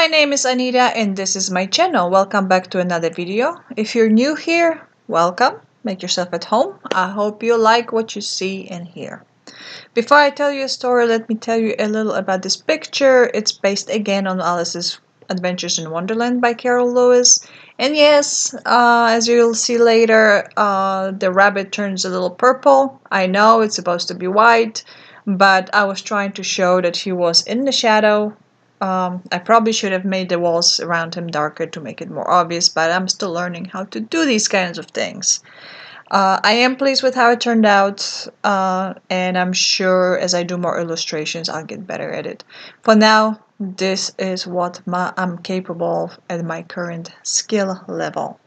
my name is Anita and this is my channel. Welcome back to another video. If you're new here, welcome. Make yourself at home. I hope you like what you see and hear. Before I tell you a story, let me tell you a little about this picture. It's based again on Alice's Adventures in Wonderland by Carol Lewis. And yes, as you'll see later, the rabbit turns a little purple. I know it's supposed to be white, but I was trying to show that he was in the shadow. I probably should have made the walls around him darker to make it more obvious, but I'm still learning how to do these kinds of things. I am pleased with how it turned out, and I'm sure as I do more illustrations, I'll get better at it. For now, this is what I'm capable of at my current skill level.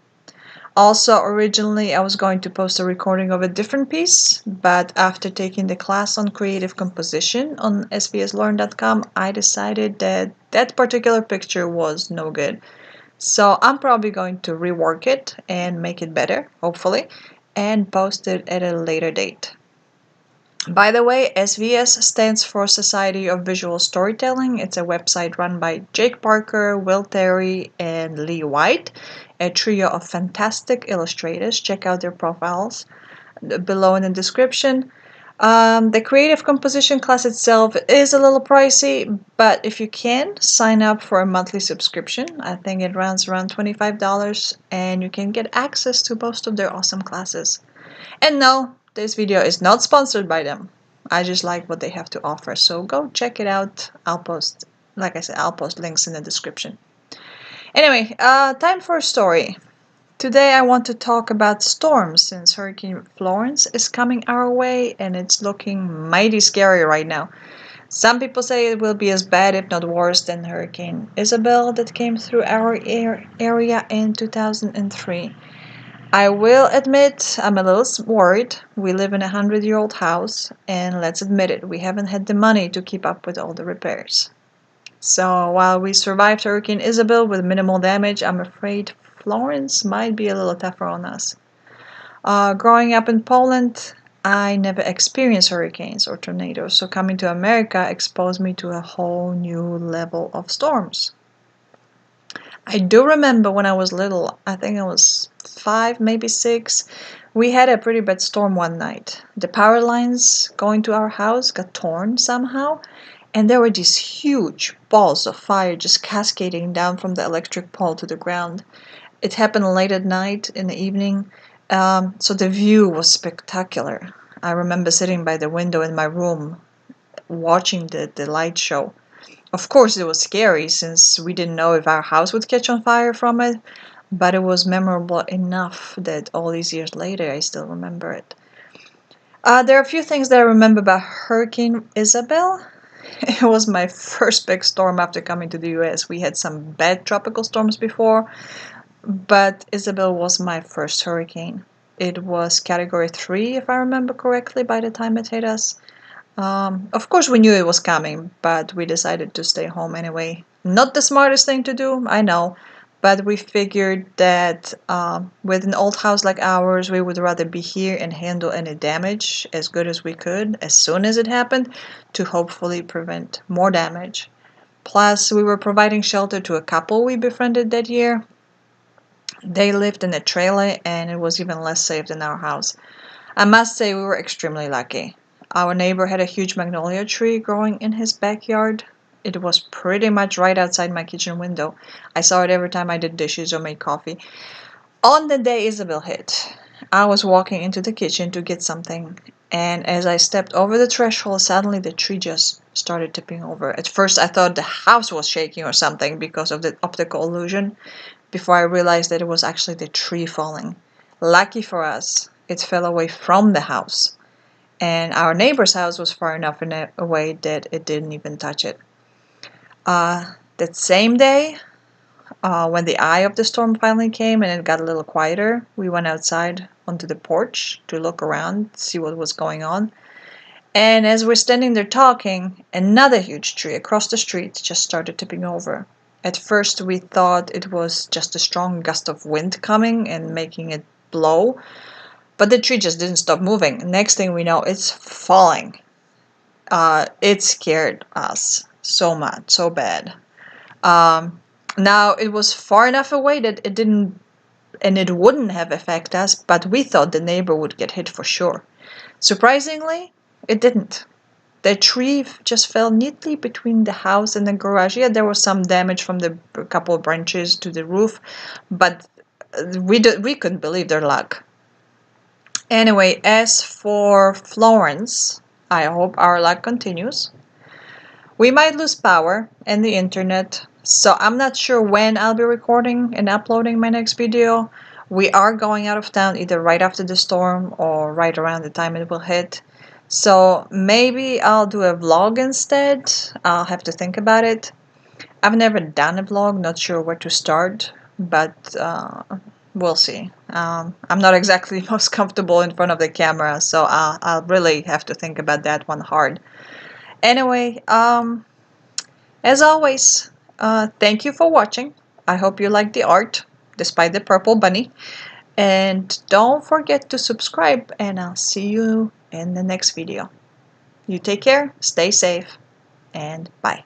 Also, originally I was going to post a recording of a different piece, but after taking the class on creative composition on svslearn.com, I decided that that particular picture was no good. So I'm probably going to rework it and make it better, hopefully, and post it at a later date. By the way, SVS stands for Society of Visual Storytelling. It's a website run by Jake Parker, Will Terry, and Lee White, a trio of fantastic illustrators. Check out their profiles below in the description. The creative composition class itself is a little pricey, but if you can, sign up for a monthly subscription. I think it runs around $25, and you can get access to most of their awesome classes. And no, this video is not sponsored by them. I just like what they have to offer, so go check it out. Like I said, I'll post links in the description. Anyway, time for a story. Today I want to talk about storms since Hurricane Florence is coming our way and it's looking mighty scary right now. Some people say it will be as bad, if not worse, than Hurricane Isabel that came through our area in 2003. I will admit I'm a little worried. We live in a 100-year-old house, and let's admit it, we haven't had the money to keep up with all the repairs. So while we survived Hurricane Isabel with minimal damage, I'm afraid Florence might be a little tougher on us. Growing up in Poland, I never experienced hurricanes or tornadoes, so coming to America exposed me to a whole new level of storms. I do remember when I was little, I think I was 5, maybe 6, we had a pretty bad storm one night. The power lines going to our house got torn somehow, and there were these huge balls of fire just cascading down from the electric pole to the ground. It happened late at night in the evening, so the view was spectacular. I remember sitting by the window in my room watching the light show. Of course, it was scary since we didn't know if our house would catch on fire from it, but it was memorable enough that all these years later I still remember it. There are a few things that I remember about Hurricane Isabel. It was my first big storm after coming to the US. We had some bad tropical storms before, but Isabel was my first hurricane. It was category 3, if I remember correctly, by the time it hit us. Of course, we knew it was coming, but we decided to stay home anyway. Not the smartest thing to do, I know, but we figured that with an old house like ours, we would rather be here and handle any damage as good as we could as soon as it happened to hopefully prevent more damage. Plus, we were providing shelter to a couple we befriended that year. They lived in a trailer and it was even less safe than our house. I must say we were extremely lucky. Our neighbor had a huge magnolia tree growing in his backyard. It was pretty much right outside my kitchen window. I saw it every time I did dishes or made coffee. On the day Isabel hit, I was walking into the kitchen to get something, and as I stepped over the threshold, suddenly the tree just started tipping over. At first I thought the house was shaking or something because of the optical illusion, before I realized that it was actually the tree falling. Lucky for us, it fell away from the house. And our neighbor's house was far enough away that it didn't even touch it. That same day, when the eye of the storm finally came and it got a little quieter, we went outside onto the porch to look around, see what was going on. And as we're standing there talking, another huge tree across the street just started tipping over. At first we thought it was just a strong gust of wind coming and making it blow. But the tree just didn't stop moving. Next thing we know, it's falling. It scared us so much, so bad. Now, it was far enough away that it didn't, and it wouldn't have affected us, but we thought the neighbor would get hit for sure. Surprisingly, it didn't. The tree just fell neatly between the house and the garage. Yeah, there was some damage from the couple of branches to the roof, but we couldn't believe their luck. Anyway, as for Florence, I hope our luck continues. We might lose power and the internet, so I'm not sure when I'll be recording and uploading my next video. We are going out of town either right after the storm or right around the time it will hit. So maybe I'll do a vlog instead. I'll have to think about it. I've never done a vlog, not sure where to start, but we'll see. I'm not exactly most comfortable in front of the camera, so I'll really have to think about that one hard. Anyway, as always, thank you for watching. I hope you like the art, despite the purple bunny. And don't forget to subscribe, and I'll see you in the next video. You take care, stay safe, and bye.